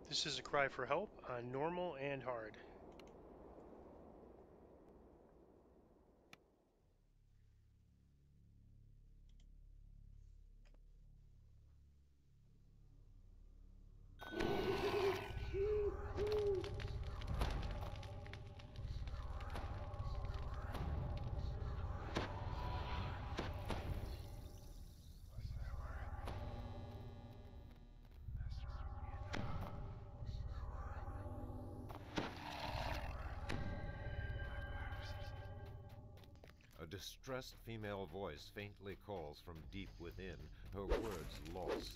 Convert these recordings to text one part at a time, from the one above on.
This is a cry for help on normal and hard. A distressed female voice faintly calls from deep within, her words lost.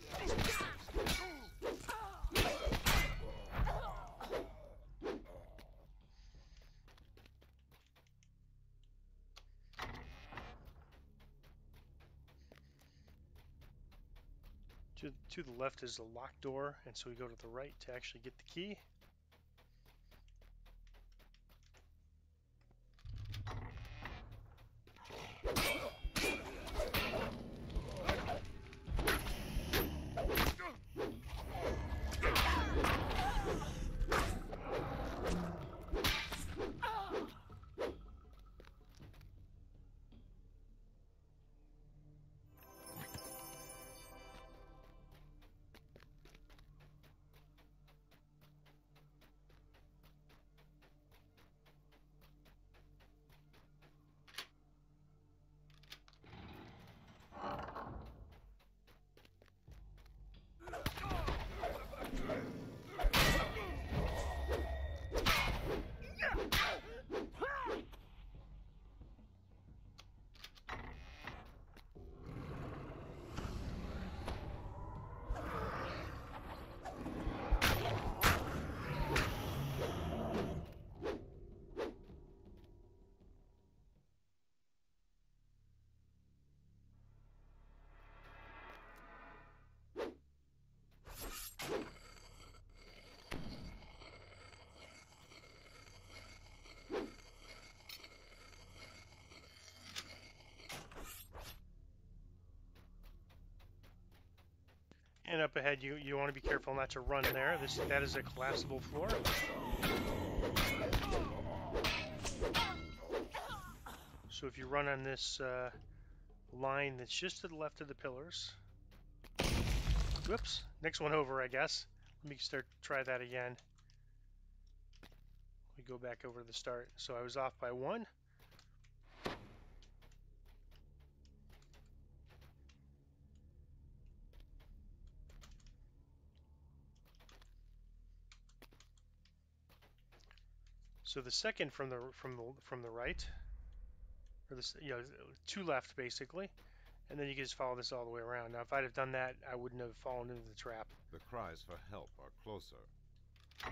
To the left is a locked door, and so we go to the right to actually get the key. And up ahead, you want to be careful not to run there. That is a collapsible floor. So if you run on this line that's just to the left of the pillars, whoops, next one over, I guess. Let me try that again. We go back over to the start. So I was off by 1. So the second from the right, or this, 2 left basically, and then you can just follow this all the way around. Now, if I'd have done that, I wouldn't have fallen into the trap. The cries for help are closer.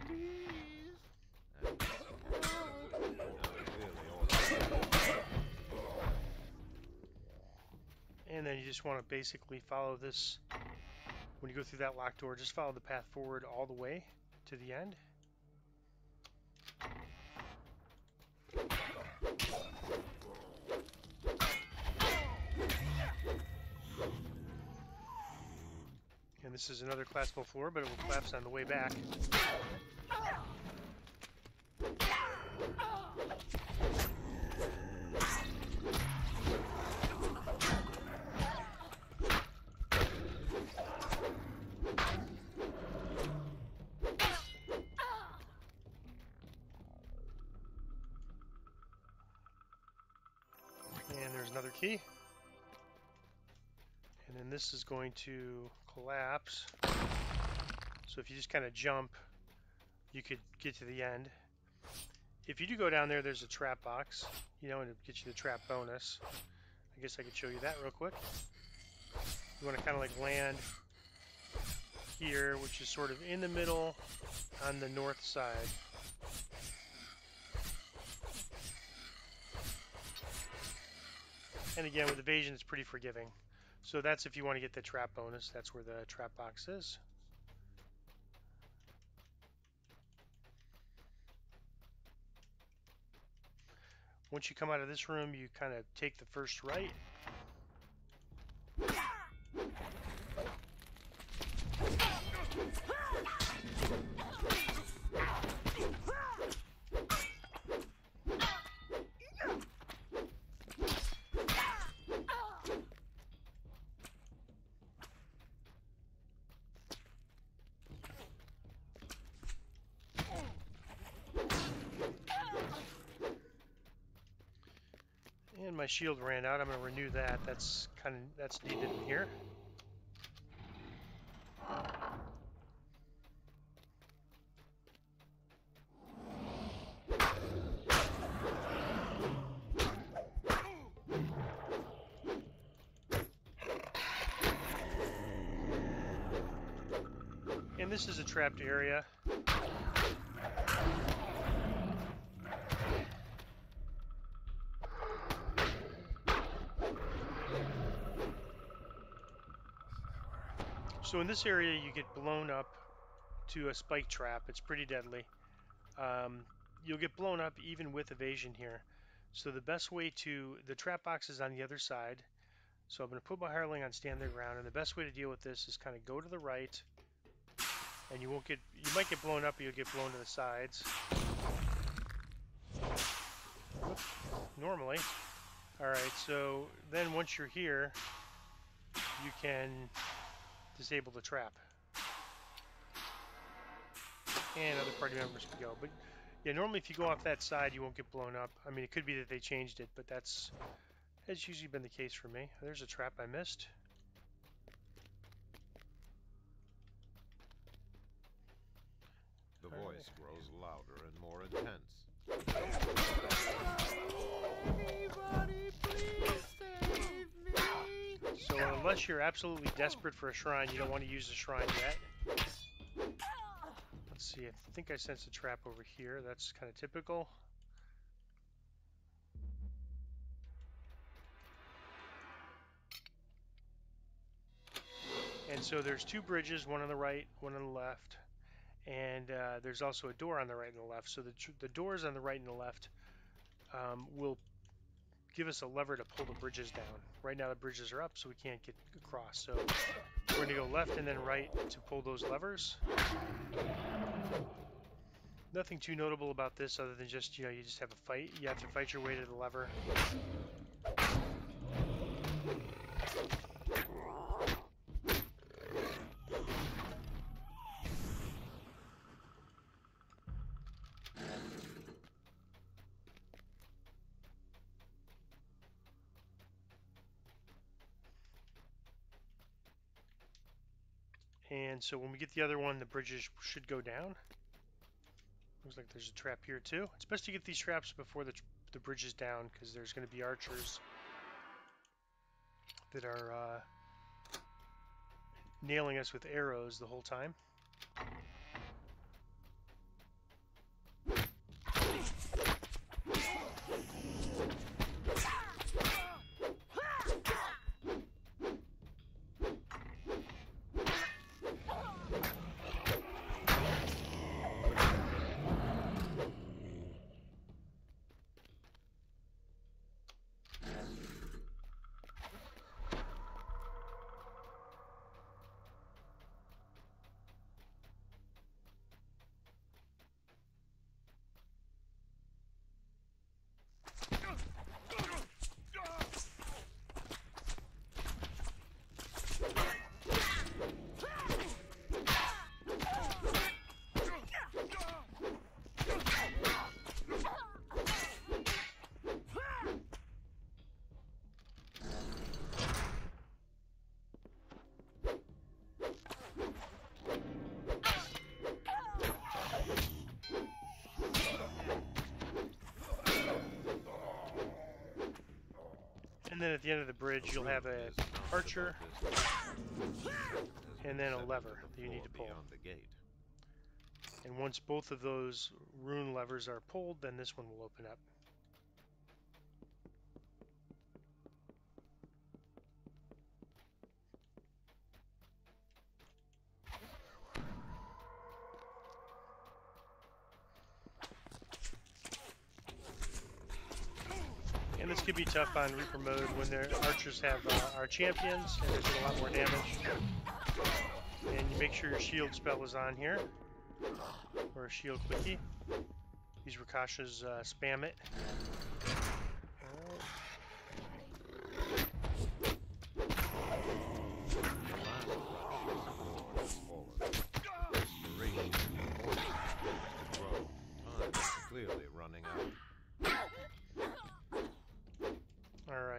Please. And then you just want to basically follow this. When you go through that locked door, just follow the path forward all the way to the end. And this is another collapsible floor, but it will collapse on the way back. And there's another key. And then this is going to collapse. So if you just kind of jump, you could get to the end. If you do go down there, there's a trap box, and it gets you the trap bonus. I guess I could show you that real quick. You want to kind of like land here, which is sort of in the middle on the north side. And again, with evasion, it's pretty forgiving. So that's if you want to get the trap bonus. That's where the trap box is. Once you come out of this room, you kind of take the first right. my shield ran out. I'm going to renew that. That's needed in here. And this is a trapped area. So in this area, you get blown up to a spike trap. It's pretty deadly. You'll get blown up even with evasion here. So the best way the trap box is on the other side. So I'm going to put my hireling on stand their ground, and the best way to deal with this is kind of go to the right, and you might get blown up, but you'll get blown to the sides. Normally. Alright, so then once you're here, you can disable the trap. And other party members can go. But yeah, normally if you go off that side, you won't get blown up. I mean, it could be that they changed it, but that's usually been the case for me. There's a trap I missed. The voice grows louder and more intense. Anybody, please save me! So unless you're absolutely desperate for a shrine, you don't want to use the shrine yet. Let's see, I think I sensed a trap over here. That's kind of typical. And so there's two bridges, one on the right, one on the left. And there's also a door on the right and the left. So the doors on the right and the left will give us a lever to pull the bridges down. Right now the bridges are up, so we can't get across. So we're going to go left and then right to pull those levers. Nothing too notable about this other than just, you just have a fight. You have to fight your way to the lever. And so when we get the other one, the bridges should go down. Looks like there's a trap here too. It's best to get these traps before the bridge is down, because there's going to be archers that are nailing us with arrows the whole time. And then at the end of the bridge, you'll have an archer and then a lever that you need to pull. And once both of those rune levers are pulled, then this one will open up. And this could be tough on Reaper mode when their archers have our champions and they do a lot more damage. And you make sure your shield spell is on here, or a shield quickie. These Rakashas spam it.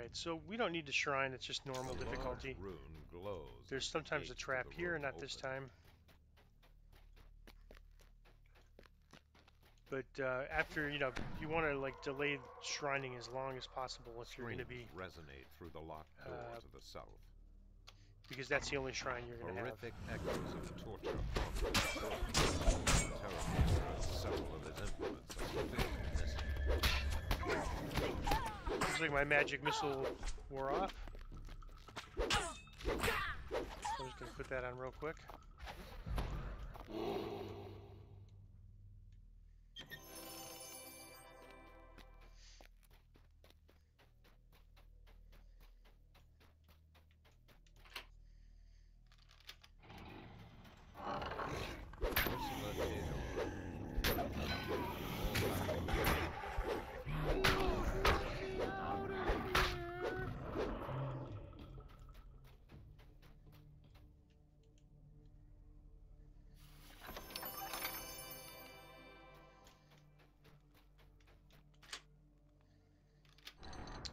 Alright, so we don't need the shrine, it's just normal A large difficulty. rune glows There's as the sometimes a gates of trap the here, room not this open. time. But after, you know, you want to like delay shrining as long as possible if you're going to be, Resonate through the locked door to the south. because that's the only shrine you're going to have. Horrific echoes of torture from the sword. Terrible. Several of his implements are severely missing. Looks like my magic missile wore off. So I'm just going to put that on real quick.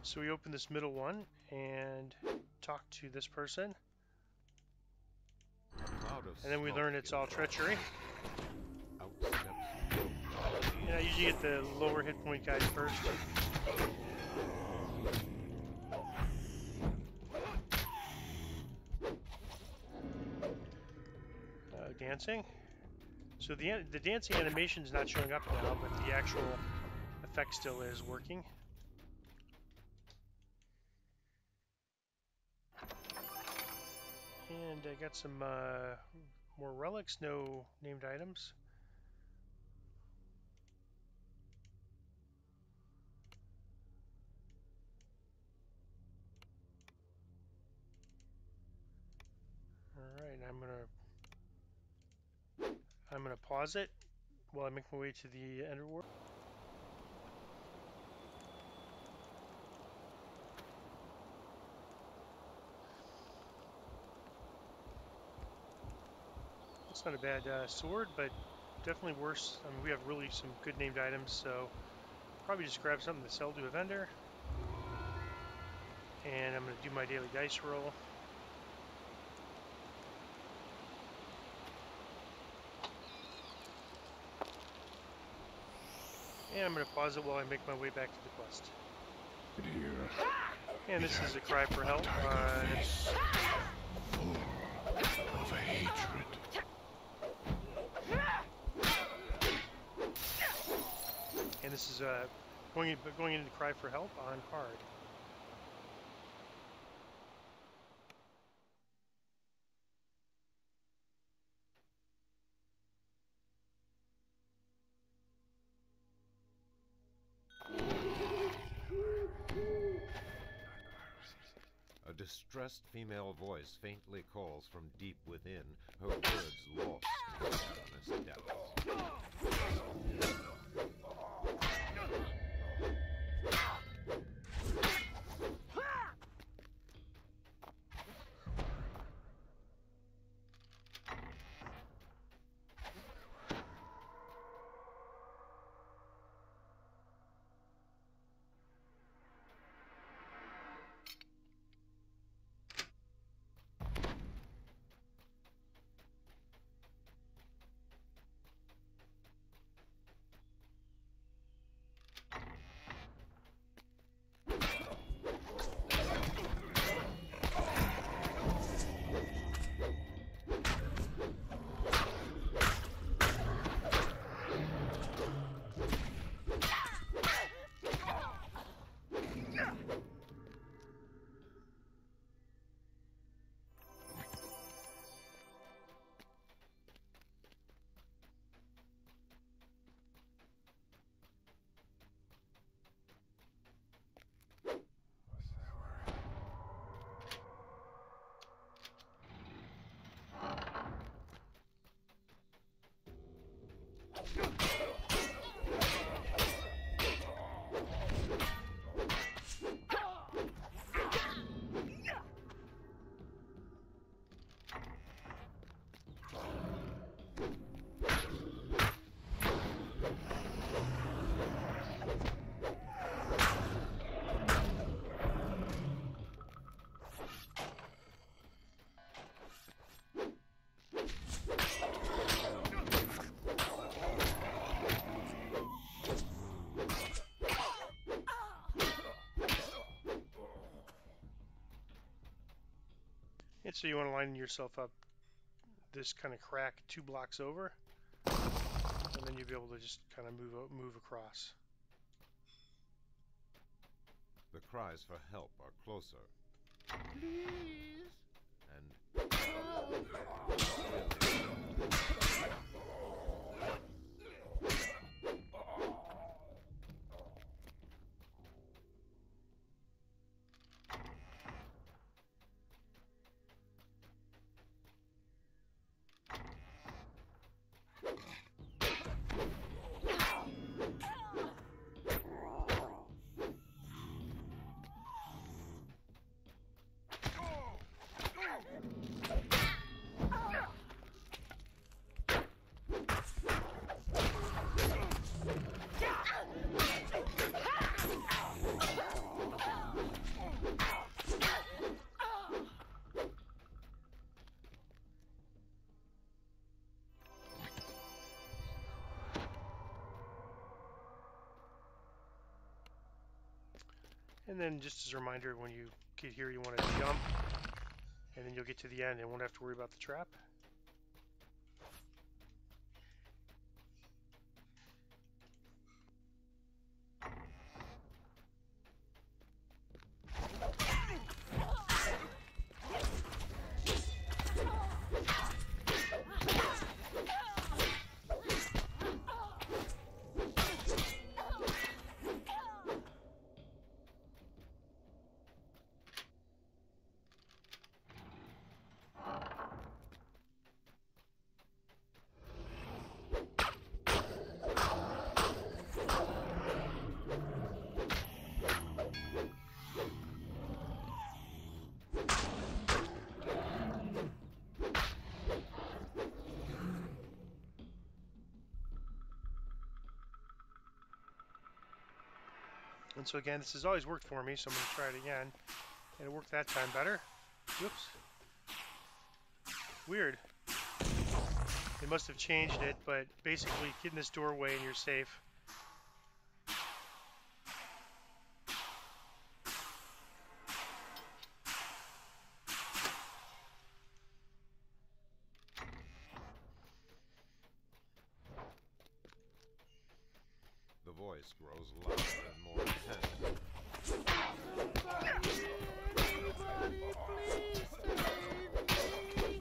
So we open this middle one and talk to this person. And then we learn it's all treachery. Yeah, you usually get the lower hit point guys first. Dancing. So the dancing animation is not showing up now, but the actual effect still is working. And I got some more relics, no named items. Alright, I'm gonna pause it while I make my way to the Enderworld. It's not a bad sword, but definitely worse. I mean, we have really some good named items, so probably just grab something to sell to a vendor. And I'm going to do my daily dice roll. And I'm going to pause it while I make my way back to the quest. And this is a cry for help. Full of a hatred. And this is going into the cry for help on hard. A distressed female voice faintly calls from deep within, her words lost in the cavernous depths. so you want to line yourself up this kind of crack 2 blocks over, and then you'll be able to just kind of move across. The cries for help are closer. Please. And And then just as a reminder, when you get here, you want to jump, and then you'll get to the end and won't have to worry about the trap. And so again, this has always worked for me, so I'm going to try it again. And it worked that time better. Whoops. Weird. They must have changed it, but basically get in this doorway and you're safe. the voice grows louder and more intense. Anybody, please save me.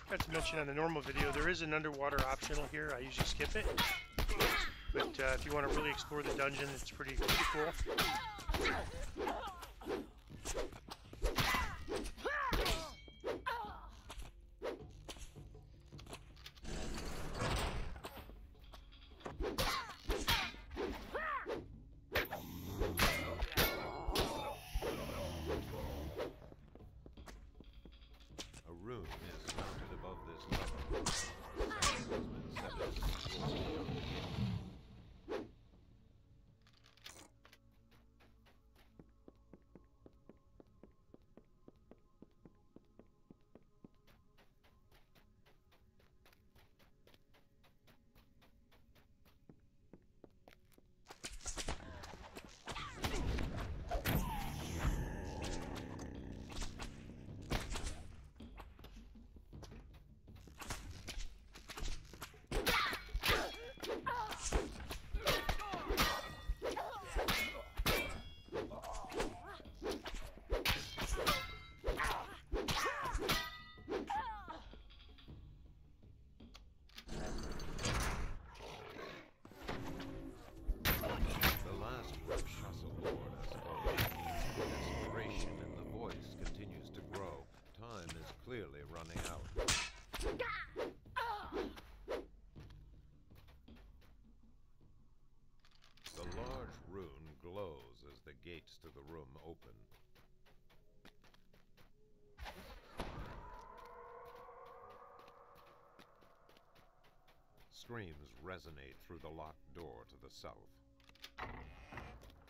Forgot to mention on the normal video, there is an underwater optional here. I usually skip it. But if you want to really explore the dungeon, it's pretty cool. Screams resonate through the locked door to the south.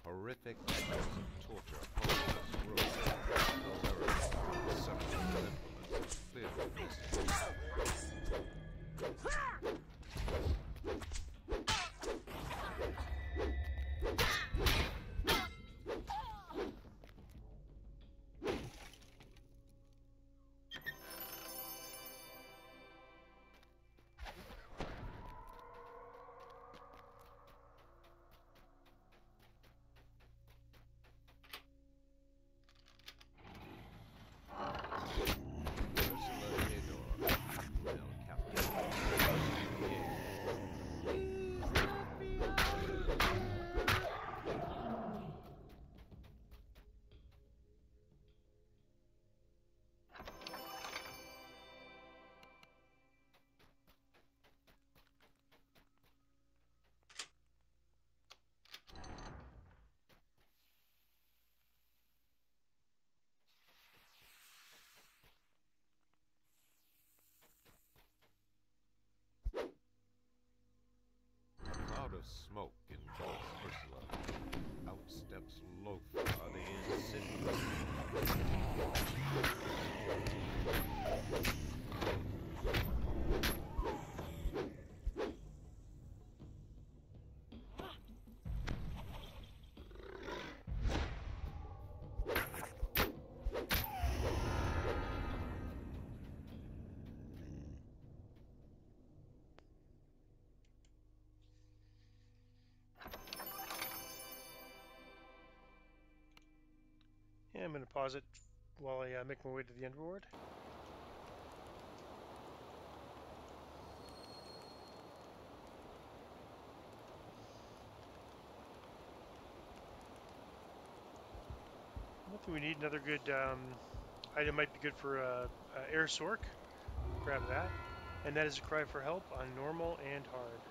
Horrific echoes of torture hold this room. Terror, several implements, clearly missing. Out of smoke engulfs Ursula. Out steps Lothar, the insidious. Yeah, I'm going to pause it while I make my way to the end ward. I think we need another good item. Might be good for air sork. Grab that. And that is a cry for help on normal and hard.